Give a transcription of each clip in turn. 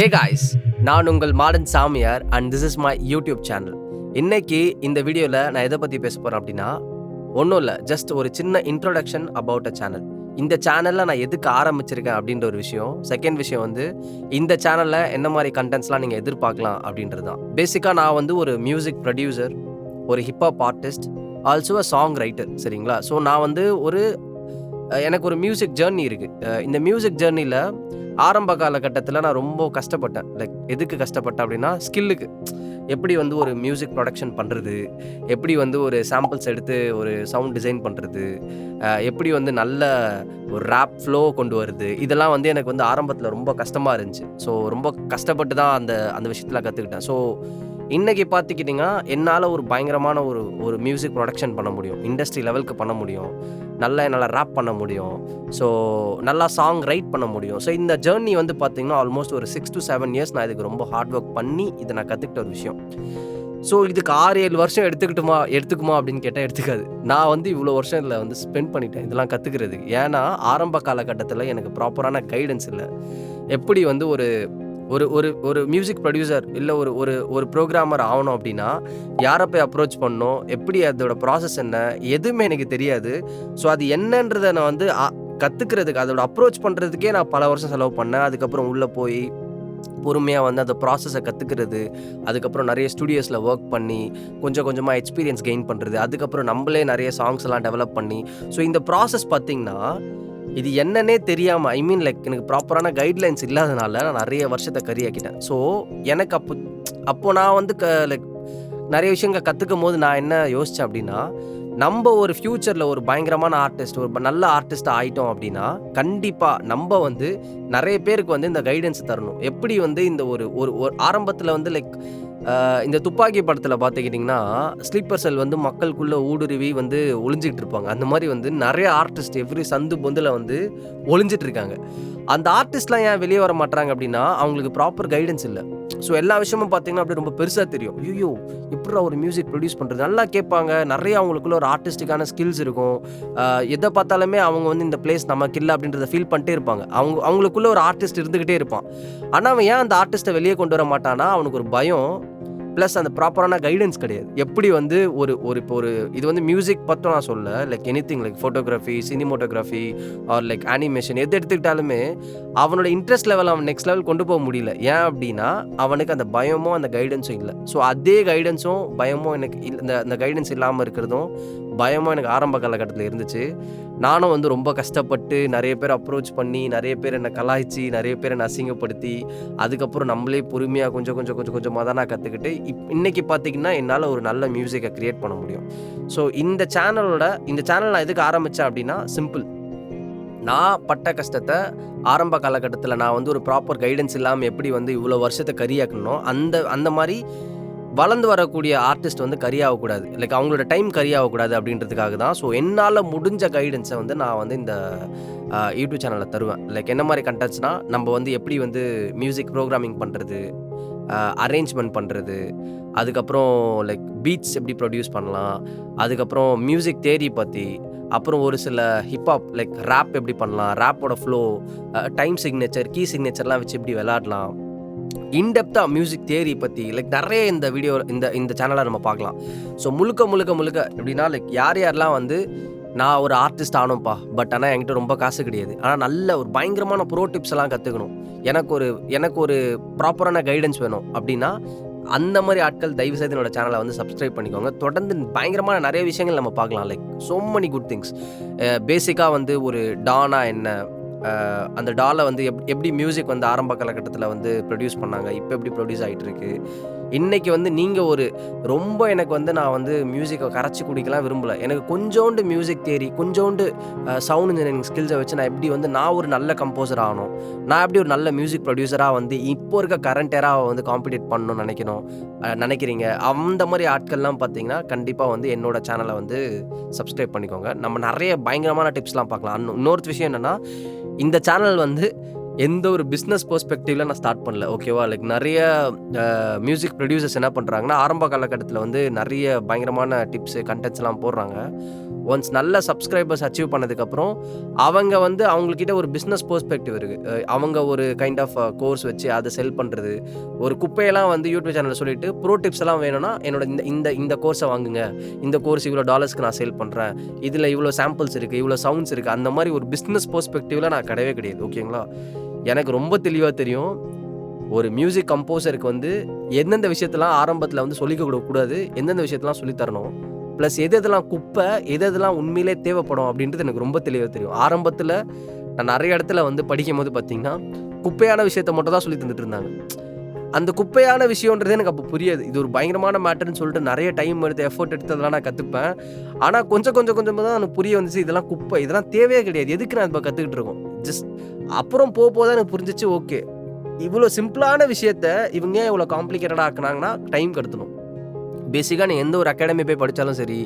Hey guys, நான் உங்கள் modern சாமியார் and this is my YouTube channel. இன்னைக்கு இந்த வீடியோவில் நான் எதை பற்றி பேச போகிறேன் அப்படின்னா, ஒன்றும் இல்லை, ஜஸ்ட் ஒரு சின்ன இன்ட்ரோடக்ஷன் அபவுட் அ சேனல். இந்த சேனலில் நான் எதுக்கு ஆரம்பிச்சிருக்கேன் அப்படின்ற ஒரு விஷயம். செகண்ட் விஷயம் வந்து இந்த சேனலில் என்ன மாதிரி கண்டென்ட்ஸ்லாம் நீங்கள் எதிர்பார்க்கலாம் அப்படின்றது தான். பேசிக்காக நான் வந்து ஒரு மியூசிக் ப்ரொடியூசர், ஒரு hip hop artist, also a song writer. சரிங்களா? ஸோ நான் வந்து எனக்கு ஒரு மியூசிக் ஜேர்னி இருக்குது. இந்த மியூசிக் ஜேர்னியில் ஆரம்ப காலகட்டத்தில் நான் ரொம்ப கஷ்டப்பட்டேன். எதுக்கு கஷ்டப்பட்டேன் அப்படின்னா, ஸ்கில்லுக்கு. எப்படி வந்து ஒரு மியூசிக் ப்ரொடக்ஷன் பண்ணுறது, எப்படி வந்து ஒரு சாம்பிள்ஸ் எடுத்து ஒரு சவுண்ட் டிசைன் பண்ணுறது, எப்படி வந்து நல்ல ஒரு ரேப் ஃப்ளோ கொண்டு வருது, இதெல்லாம் வந்து எனக்கு வந்து ஆரம்பத்தில் ரொம்ப கஷ்டமாக இருந்துச்சு. ஸோ ரொம்ப கஷ்டப்பட்டு தான் அந்த விஷயத்தில் கற்றுக்கிட்டேன். ஸோ இன்றைக்கி பார்த்துக்கிட்டிங்கன்னா, என்னால் ஒரு பயங்கரமான ஒரு மியூசிக் ப்ரொடக்ஷன் பண்ண முடியும், இண்டஸ்ட்ரி லெவலுக்கு பண்ண முடியும், என்னால் ரேப் பண்ண முடியும், ஸோ நல்லா சாங் ரைட் பண்ண முடியும். ஸோ இந்த ஜேர்னி வந்து பார்த்திங்கன்னா ஆல்மோஸ்ட் ஒரு 6 to 7 years நான் இதுக்கு ரொம்ப ஹார்ட் ஒர்க் பண்ணி இதை நான் கற்றுக்கிட்ட ஒரு விஷயம். ஸோ இதுக்கு 6-7 வருஷம் எடுத்துக்குமா அப்படின்னு கேட்டால் எடுத்துக்காது. நான் வந்து இவ்வளோ வருஷம் இதில் வந்து ஸ்பெண்ட் பண்ணிட்டேன் இதெல்லாம் கற்றுக்கிறதுக்கு. ஏன்னா ஆரம்ப காலகட்டத்தில் எனக்கு ப்ராப்பரான கைடன்ஸ் இல்லை. எப்படி வந்து ஒரு ஒரு ஒரு ஒரு மியூசிக் ப்ரொடியூசர் இல்லை ஒரு ப்ரோக்ராமர் ஆகணும் அப்படின்னா யாரை போய் அப்ரோச் பண்ணணும், எப்படி அதோட ப்ராசஸ் என்ன, எதுவுமே எனக்கு தெரியாது. ஸோ அது என்னன்றதை நான் வந்து கற்றுக்கிறதுக்கு, அதோட அப்ரோச் பண்ணுறதுக்கே நான் பல வருஷம் செலவு பண்ணேன். அதுக்கப்புறம் உள்ளே போய் பொறுமையாக வந்து அந்த ப்ராசஸை கற்றுக்கிறது, அதுக்கப்புறம் நிறைய ஸ்டுடியோஸில் ஒர்க் பண்ணி கொஞ்சம் கொஞ்சமாக எக்ஸ்பீரியன்ஸ் கெயின் பண்ணுறது, அதுக்கப்புறம் நம்மளே நிறைய சாங்ஸ் எல்லாம் டெவலப் பண்ணி, ஸோ இந்த ப்ராசஸ் பார்த்திங்கன்னா இது என்னன்னே தெரியாமல், எனக்கு ப்ராப்பரான கைட்லைன்ஸ் இல்லாதனால நான் நிறைய வருஷத்தை கரியாக்கிட்டேன். ஸோ எனக்கு அப்போது நான் வந்து நிறைய விஷயங்கள் கற்றுக்கும் போது நான் என்ன யோசித்தேன் அப்படின்னா, நம்ம ஒரு ஃப்யூச்சரில் ஒரு பயங்கரமான ஆர்டிஸ்ட், ஒரு நல்ல ஆர்டிஸ்ட்டாக ஆகிட்டோம் அப்படின்னா கண்டிப்பாக நம்ம வந்து நிறைய பேருக்கு வந்து இந்த கைடன்ஸ் தரணும். எப்படி வந்து இந்த ஒரு ஆரம்பத்தில் வந்து இந்த துப்பாக்கி படத்தில் பார்த்துக்கிட்டிங்கன்னா, ஸ்லீப்பர் செல் வந்து மக்களுக்குள்ளே ஊடுருவி வந்து ஒளிஞ்சிக்கிட்டு இருப்பாங்க. அந்த மாதிரி வந்து நிறைய ஆர்டிஸ்ட் எவ்ரி சந்து பொந்தில் வந்து ஒளிஞ்சிட்டு இருக்காங்க. அந்த ஆர்டிஸ்ட்லாம் ஏன் வெளியே வர மாட்டாங்க அப்படின்னா, அவங்களுக்கு ப்ராப்பர் கைடன்ஸ் இல்லை. ஸோ எல்லா விஷயமும் பார்த்திங்கன்னா அப்படியே ரொம்ப பெருசாக தெரியும். ஐயோ, எப்படிடா ஒரு மியூசிக் ப்ரொடியூஸ் பண்ணுறது, நல்லா கேட்பாங்க, நிறைய அவங்களுக்குள்ள ஒரு ஆர்டிஸ்டிக்கான ஸ்கில்ஸ் இருக்கும். எதை பார்த்தாலுமே அவங்க வந்து இந்த பிளேஸ் நமக்கு இல்லை அப்படின்றத ஃபீல் பண்ணிட்டே இருப்பாங்க. அவங்களுக்குள்ள ஒரு ஆர்டிஸ்ட் இருந்துக்கிட்டே இருப்பான். ஆனால் அவன் ஏன் அந்த ஆர்டிஸ்ட்டை வெளியே கொண்டு வர மாட்டானா, அவனுக்கு ஒரு பயம், ப்ளஸ் அந்த ப்ராப்பரான கைடன்ஸ் கிடையாது. எப்படி வந்து இப்போ இது வந்து மியூசிக் பற்றும் நான் சொல்ல, anything photography, cinematography or animation எது எடுத்துக்கிட்டாலுமே அவனோட இன்ட்ரெஸ்ட் லெவல் அவன் நெக்ஸ்ட் லெவல் கொண்டு போக முடியல. ஏன் அப்படின்னா அவனுக்கு அந்த பயமும் அந்த கைடன்ஸும் இல்லை. ஸோ அதே கைடன்ஸும் பயமும் எனக்கு இந்த கைடன்ஸ் இல்லாமல் இருக்கிறதும் பயமும் எனக்கு ஆரம்ப காலகட்டத்தில் இருந்துச்சு. நானும் வந்து ரொம்ப கஷ்டப்பட்டு நிறைய பேர் அப்ரோச் பண்ணி, நிறைய பேர் என்னை கலாய்ச்சி, நிறைய பேர் என்னை அசிங்கப்படுத்தி, அதுக்கப்புறம் நம்மளே பொறுமையாக கொஞ்சமாக தான் நான் கற்றுக்கிட்டு இன்றைக்கி பார்த்திங்கன்னா என்னால் ஒரு நல்ல மியூசிக்கை க்ரியேட் பண்ண முடியும். ஸோ இந்த சேனல் நான் எதுக்கு ஆரம்பித்தேன் அப்படின்னா, சிம்பிள். நான் பட்ட கஷ்டத்தை ஆரம்ப காலகட்டத்தில் நான் வந்து ஒரு ப்ராப்பர் கைடன்ஸ் இல்லாமல் எப்படி வந்து இவ்வளோ வருஷத்தை கரியாக்கணும், அந்த மாதிரி வளர்ந்து வரக்கூடிய ஆர்டிஸ்ட் வந்து கரியாகக்கூடாது, அவங்களோட டைம் கரியாகக்கூடாது அப்படின்றதுக்காக தான். ஸோ என்னால் முடிஞ்ச கைடன்ஸை வந்து நான் வந்து இந்த யூடியூப் சேனலில் தருவேன். என்ன மாதிரி கண்டென்ட்ஸ்னால், நம்ம வந்து எப்படி வந்து மியூசிக் ப்ரோக்ராமிங் பண்ணுறது, அரேஞ்ச்மெண்ட் பண்ணுறது, அதுக்கப்புறம் பீட்ஸ் எப்படி ப்ரொடியூஸ் பண்ணலாம், அதுக்கப்புறம் மியூசிக் தியரி பற்றி, அப்புறம் ஒரு சில ஹிப்ஹாப் ரேப் எப்படி பண்ணலாம், ரேப்போட ஃப்ளோ, டைம் சிக்னேச்சர், கீ சிக்னேச்சர்லாம் வச்சு எப்படி விளையாடலாம், இன்டெப்த்தாக மியூசிக் தியரி பற்றி நிறைய இந்த வீடியோ இந்த சேனலில் நம்ம பார்க்கலாம். ஸோ முழுக்க எப்படின்னா யாரெல்லாம் வந்து நான் ஒரு ஆர்டிஸ்ட் ஆனோம்ப்பா, பட் ஆனால் என்கிட்ட ரொம்ப காசு கிடையாது, ஆனால் நல்ல ஒரு பயங்கரமான ப்ரோ டிப்ஸ் எல்லாம் கற்றுக்கணும், எனக்கு ஒரு ப்ராப்பரான கைடன்ஸ் வேணும் அப்படின்னா, அந்த மாதிரி ஆட்கள் தயவு செய்து என்னோட சேனலை வந்து சப்ஸ்கிரைப் பண்ணிக்கோங்க. தொடர்ந்து பயங்கரமான நிறைய விஷயங்கள் நம்ம பார்க்கலாம். so many good things. பேசிக்காக வந்து ஒரு டானா என்ன, அந்த டாலை வந்து எப்படி மியூசிக் வந்து ஆரம்ப காலகட்டத்தில் வந்து ப்ரொடியூஸ் பண்ணாங்க, இப்போ எப்படி ப்ரொடியூஸ் ஆகிட்டு இருக்கு. இன்றைக்கி வந்து நீங்கள் ரொம்ப எனக்கு வந்து நான் வந்து மியூசிக்கை கரைச்சி குடிக்கலாம் விரும்பலை. எனக்கு கொஞ்சோண்டு மியூசிக் தியரி, கொஞ்சோண்டு சவுண்ட் இன்ஜினியரிங் ஸ்கில்ஸை வச்சு நான் எப்படி வந்து நான் ஒரு நல்ல கம்போசர் ஆகணும், நான் எப்படி ஒரு நல்ல மியூசிக் ப்ரொடியூசராக வந்து இப்போ இருக்க கரண்ட் ஏராவை வந்து காம்படிட் பண்ணணும்னு நினைக்கிறீங்க. அந்த மாதிரி ஆட்கள்லாம் பார்த்தீங்கன்னா கண்டிப்பாக வந்து என்னோட சேனலை வந்து சப்ஸ்கிரைப் பண்ணிக்கோங்க. நம்ம நிறைய பயங்கரமான டிப்ஸ்லாம் பார்க்கலாம். இன்னொரு விஷயம் என்னென்னா, இந்த சேனல் வந்து எந்த ஒரு பிஸ்னஸ் பெர்ஸ்பெக்டிவில் நான் ஸ்டார்ட் பண்ணல, ஓகேவா. நிறைய மியூசிக் ப்ரொடியூசர்ஸ் என்ன பண்ணுறாங்கன்னா, ஆரம்ப காலகட்டத்தில் வந்து நிறைய பயங்கரமான டிப்ஸு கண்டென்ட்ஸ்லாம் போடுறாங்க. ஒன்ஸ் நல்ல சப்ஸ்கிரைபர்ஸ் அச்சீவ் பண்ணதுக்கப்புறம் அவங்க வந்து அவங்கக்கிட்ட ஒரு பிஸ்னஸ் பெர்ஸ்பெக்டிவ் இருக்குது. அவங்க ஒரு கைண்ட் ஆஃப் கோர்ஸ் வச்சு அதை செல் பண்ணுறது, ஒரு குப்பையெல்லாம் வந்து யூடியூப் சேனலில் சொல்லிவிட்டு ப்ரோ டிப்ஸ் எல்லாம் வேணும்னா என்னோட இந்த கோர்ஸை வாங்குங்க, இந்த கோர்ஸ் இவ்வளோ டாலர்ஸ்க்கு நான் சேல் பண்ணுறேன், இதில் இவ்வளோ சாம்பிள்ஸ் இருக்குது, இவ்வளோ சவுண்ட்ஸ் இருக்குது, அந்த மாதிரி ஒரு பிஸ்னஸ் பெர்ஸ்பெக்டிவில் நான் கிடையவே கிடையாது. ஓகேங்களா? எனக்கு ரொம்ப தெளிவாக தெரியும், ஒரு மியூசிக் கம்போசருக்கு வந்து எந்தெந்த விஷயத்தெல்லாம் ஆரம்பத்தில் வந்து சொல்லிக் கொடுக்கக்கூடாது, எந்தெந்த விஷயத்தெல்லாம் சொல்லித்தரணும், ப்ளஸ் எதெல்லாம் குப்பை, எதெல்லாம் உண்மையிலே தேவைப்படும் அப்படின்றது எனக்கு ரொம்ப தெளிவாக தெரியும். ஆரம்பத்தில் நான் நிறைய இடத்துல வந்து படிக்கும் போது பார்த்திங்கன்னா குப்பையான விஷயத்த மட்டும் தான் சொல்லி தந்துட்டு இருந்தாங்க. அந்த குப்பையான விஷயன்றது எனக்கு அப்போ புரியாது. இது ஒரு பயங்கரமான மேட்டர்னு சொல்லிட்டு நிறைய டைம் எடுத்து எஃபோர்ட் எடுத்து அதெல்லாம் நான் கற்றுப்பேன். ஆனால் கொஞ்சமாக தான் எனக்கு புரிய வந்துச்சு, இதெல்லாம் குப்பை, இதெல்லாம் தேவையே கிடையாது, எதுக்கு நான் இப்போ கற்றுக்கிட்டு இருக்கோம். ஜஸ்ட் அப்புறம் போக தான் எனக்கு புரிஞ்சிச்சு, ஓகே இவ்வளோ சிம்பிளான விஷயத்த இவங்க ஏன் இவ்வளோ காம்ப்ளிகேட்டடாக ஆக்குனாங்கன்னா டைம் கடத்தணும். பேசிக்காக நீ எந்த ஒரு அகாடமி போய் படித்தாலும் சரி,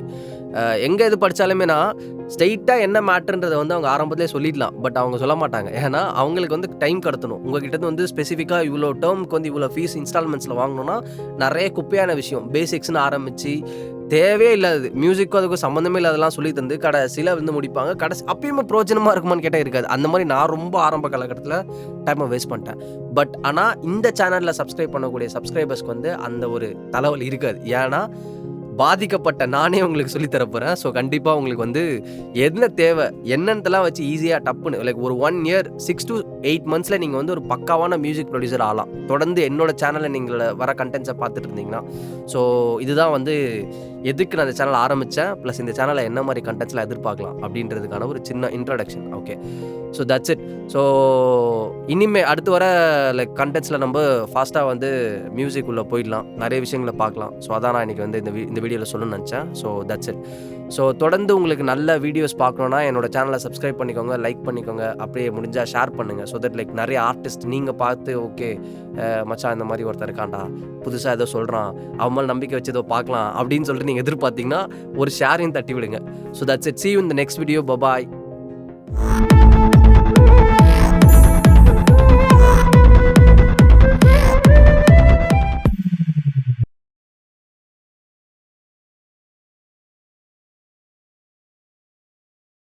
எங்கே எது படித்தாலுமே நான் ஸ்ட்ரெயிட்டாக என்ன மேட்டர்ன்றதை வந்து அவங்க ஆரம்பத்திலே சொல்லிடலாம். பட் அவங்க சொல்ல மாட்டாங்க. ஏன்னா அவங்களுக்கு வந்து டைம் கடத்தணும். உங்ககிட்ட வந்து ஸ்பெசிஃபிக்காக இவ்வளோ டேர்முக்கு வந்து இவ்வளோ ஃபீஸ் இன்ஸ்டால்மெண்ட்ஸில் வாங்கணும்னா நிறைய குப்பையான விஷயம் பேசிக்ஸ்னு ஆரம்பித்து தேவையே இல்லாது மியூசிக்கும் அதுக்கும் சம்மந்தமே இல்லாதெல்லாம் சொல்லி தந்து கடைசியில் வந்து முடிப்பாங்க. அப்பயுமே பிரோஜனமாக இருக்குமான்னு கேட்டால் இருக்காது. அந்த மாதிரி நான் ரொம்ப ஆரம்ப காலகட்டத்தில் டைமை வேஸ்ட் பண்ணிட்டேன். பட் ஆனால் இந்த சேனலில் சப்ஸ்கிரைப் பண்ணக்கூடிய சப்ஸ்கிரைபர்ஸ்க்கு வந்து அந்த ஒரு தலைவலி இருக்காது. ஏன்னா பாதிக்கப்பட்ட நானே உங்களுக்கு சொல்லித்தரப்போகிறேன். ஸோ கண்டிப்பாக உங்களுக்கு வந்து என்ன தேவை என்னன்றலாம் வச்சு ஈஸியாக டப்புன்னு லைக் ஒரு 1 year 6 to 8 months நீங்கள் வந்து ஒரு பக்காவான மியூசிக் ப்ரொடியூசர் ஆகலாம். தொடர்ந்து என்னோட சேனலில் நீங்கள் வர கண்டென்ட்ஸை பார்த்துட்டு இருந்தீங்கன்னா. ஸோ இதுதான் வந்து எதுக்கு நான் இந்த சேனல் ஆரம்பித்தேன், ப்ளஸ் இந்த சேனலில் என்ன மாதிரி கண்டென்ட்ஸ்லாம் எதிர்பார்க்கலாம் அப்படின்றதுக்கான ஒரு சின்ன introduction. Okay, so that's it. So இனிமேல் அடுத்து வர லைக் கண்டென்ட்ஸில் நம்ம ஃபாஸ்ட்டாக வந்து மியூசிக் உள்ளே போயிடலாம், நிறைய விஷயங்களை பார்க்கலாம். ஸோ அதான் நான் இன்றைக்கி வந்து இந்த வீடியோவில் சொல்லணும்னு நினச்சேன். So that's it. ஸோ தொடர்ந்து உங்களுக்கு நல்ல வீடியோஸ் பார்க்கணுன்னா என்னோடய சேனலை சப்ஸ்கிரைப் பண்ணிக்கோங்க, லைக் பண்ணிக்கோங்க, அப்படியே முடிஞ்சால் ஷேர் பண்ணுங்கள். ஸோ தட் லைக் நிறைய ஆர்டிஸ்ட் நீங்கள் பார்த்து ஓகே மச்சான் இந்த மாதிரி ஒருத்தர் இருக்காண்டா, புதுசாக ஏதோ சொல்கிறான், அவன் மேலே நம்பிக்கை வச்சு ஏதோ பார்க்கலாம் அப்படின்னு சொல்லிட்டு நீங்கள் எதிர்பார்த்தீங்கன்னா ஒரு ஷேரையும் தட்டி விடுங்க. So that's it. See you in the next video. Bye bye.